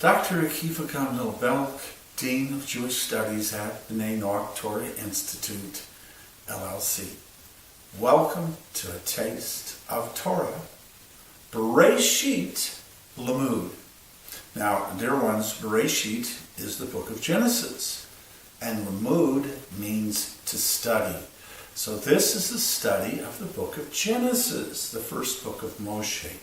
Dr. Akiva Gamliel, Belk, Dean of Jewish Studies at the Noach Torah Institute, LLC. Welcome to a taste of Torah, Bereisheit, Limood. Now, dear ones, Bereisheit is the book of Genesis, and Limood means to study. So this is the study of the book of Genesis, the first book of Moshe.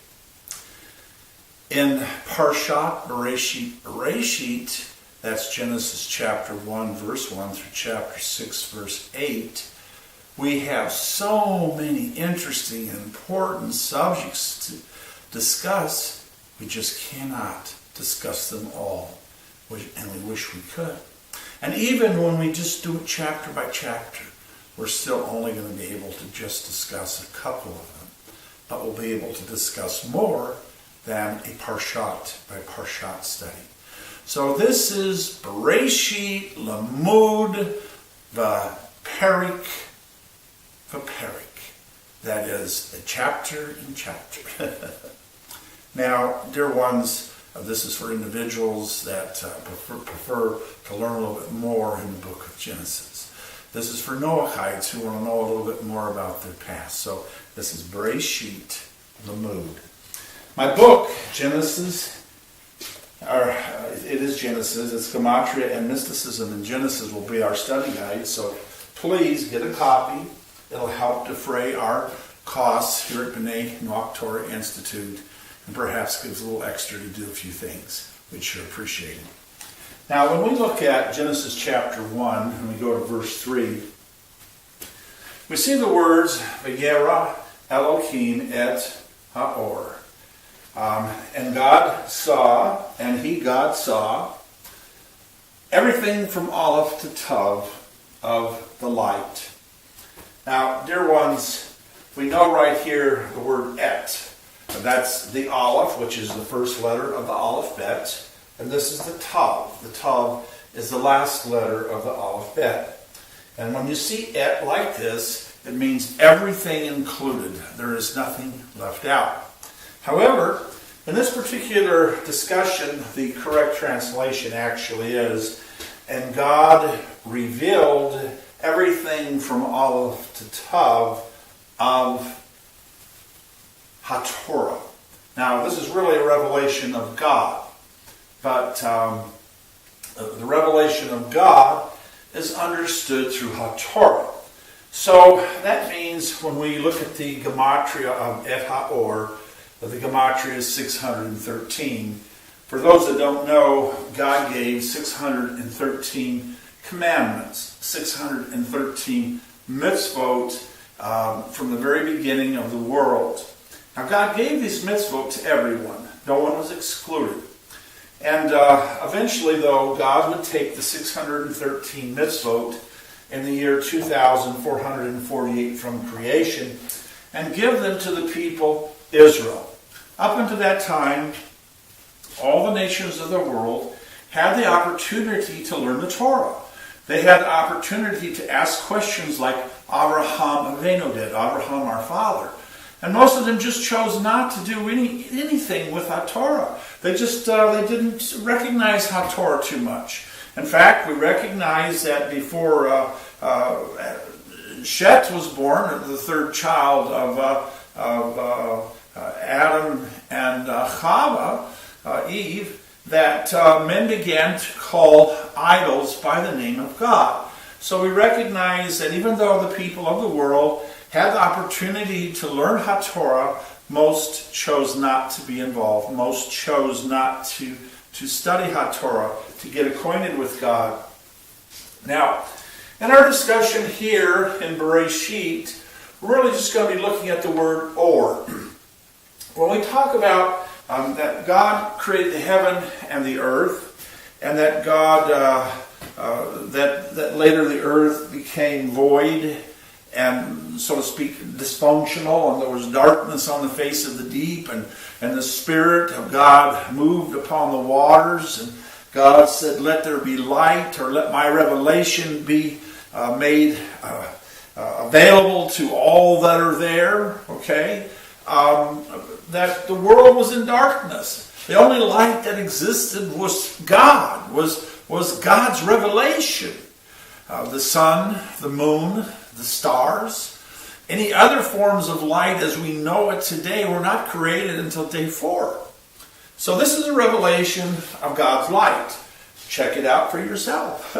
In Parshat Bereisheit, that's Genesis chapter 1, verse 1 through chapter 6, verse 8, we have so many interesting and important subjects to discuss. We just cannot discuss them all, and we wish we could. And even when we just do it chapter by chapter, we're still only going to be able to just discuss a couple of them, but we'll be able to discuss more than a parshat by parshat study. So this is Bereisheit, Limood, Vaperik. That is a chapter in chapter. Now, dear ones, this is for individuals that prefer to learn a little bit more in the book of Genesis. This is for Noachites who want to know a little bit more about their past. So this is Bereisheit, Limood. My book, Genesis, it is Genesis. It's Gematria and Mysticism in Genesis will be our study guide. So please get a copy. It'll help defray our costs here at Noach Torah Institute, and perhaps gives a little extra to do a few things. We'd sure appreciate it. Now, when we look at Genesis chapter 1, and we go to verse 3, we see the words, Vayera Elohim et Haor. And God saw everything from Aleph to Tav of the light. Now, dear ones, we know right here the word et. That's the Aleph, which is the first letter of the alphabet. And this is the Tav. The Tav is the last letter of the alphabet. And when you see et like this, it means everything included. There is nothing left out. However, in this particular discussion, the correct translation actually is, and God revealed everything from Aleph to Tav of HaTorah. Now, this is really a revelation of God, but the revelation of God is understood through HaTorah. So that means when we look at the Gematria of Et HaOr, the Gematria is 613. For those that don't know, God gave 613 commandments, 613 mitzvot from the very beginning of the world. Now, God gave these mitzvot to everyone. No one was excluded. And eventually, though, God would take the 613 mitzvot in the year 2448 from creation and give them to the people Israel. Up until that time, all the nations of the world had the opportunity to learn the Torah. They had the opportunity to ask questions like Abraham Avinu did, Abraham our father. And most of them just chose not to do anything with HaTorah. They didn't recognize HaTorah too much. In fact, we recognize that before Shet was born, the third child of Adam and Chava, Eve, that men began to call idols by the name of God. So we recognize that even though the people of the world had the opportunity to learn HaTorah, most chose not to be involved. Most chose not to study HaTorah, to get acquainted with God. Now, in our discussion here in Bereisheit, we're really just going to be looking at the word or. When we talk about that God created the heaven and the earth, and that God, that later the earth became void and, so to speak, dysfunctional, and there was darkness on the face of the deep, and the Spirit of God moved upon the waters, and God said, let there be light, or let my revelation be made available to all that are there, okay? That the world was in darkness. The only light that existed was God, was God's revelation. The sun, the moon, the stars, any other forms of light as we know it today were not created until day 4. So this is a revelation of God's light. Check it out for yourself.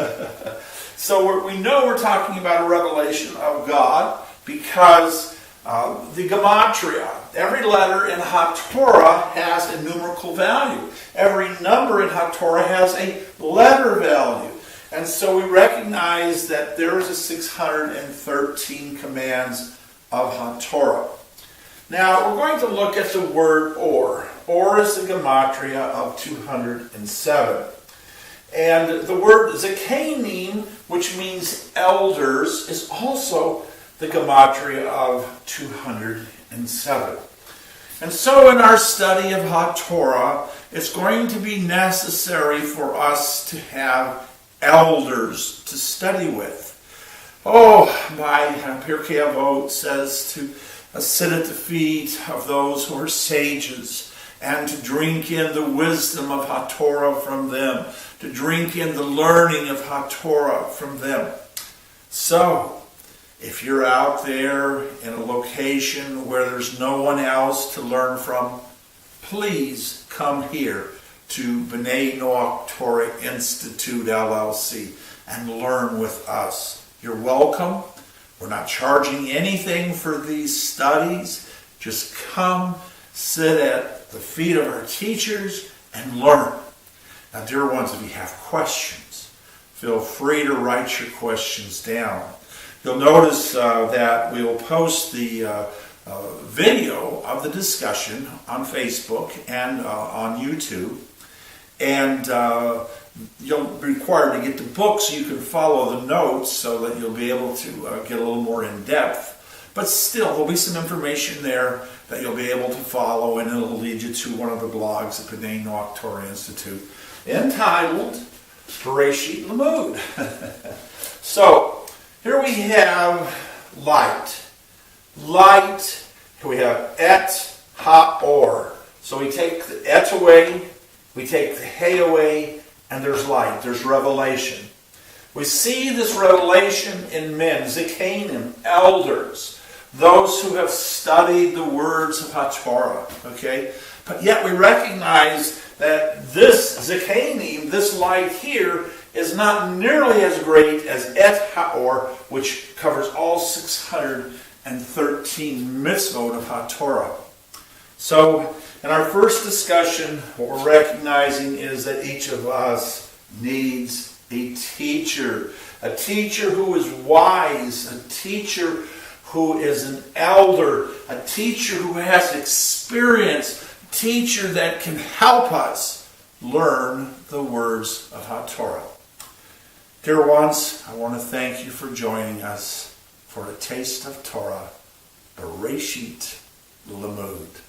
So we know we're talking about a revelation of God because the gematria, every letter in HaTorah has a numerical value. Every number in HaTorah has a letter value. And so we recognize that there is a 613 commands of HaTorah. Now, we're going to look at the word or. Or is the gematria of 207. And the word zekanim, which means elders, is also the gematria of 207. And so in our study of HaTorah, it's going to be necessary for us to have elders to study with. Oh, my Pirkei Avot says to sit at the feet of those who are sages and to drink in the wisdom of HaTorah from them, to drink in the learning of HaTorah from them. So, if you're out there in a location where there's no one else to learn from, please come here to B'nai Noach Torah Institute, LLC, and learn with us. You're welcome. We're not charging anything for these studies. Just come, sit at the feet of our teachers, and learn. Now, dear ones, if you have questions, feel free to write your questions down. You'll notice that we will post the video of the discussion on Facebook and on YouTube. And you'll be required to get the book so you can follow the notes so that you'll be able to get a little more in depth. But still, there'll be some information there that you'll be able to follow, and it'll lead you to one of the blogs at B'nai Noach Torah Institute entitled Bereisheit Limood. So, here we have light. Light, here we have et ha-or. So we take the et away, we take the he away, and there's light, there's revelation. We see this revelation in men, zekanim, elders, those who have studied the words of HaTorah, okay? But yet we recognize that this zekanim, this light here, is not nearly as great as et ha-or, which covers all 613 mitzvot of HaTorah. So, in our first discussion, what we're recognizing is that each of us needs a teacher who is wise, a teacher who is an elder, a teacher who has experience, a teacher that can help us learn the words of HaTorah. Dear ones, I want to thank you for joining us for a taste of Torah, Bereisheit Limood.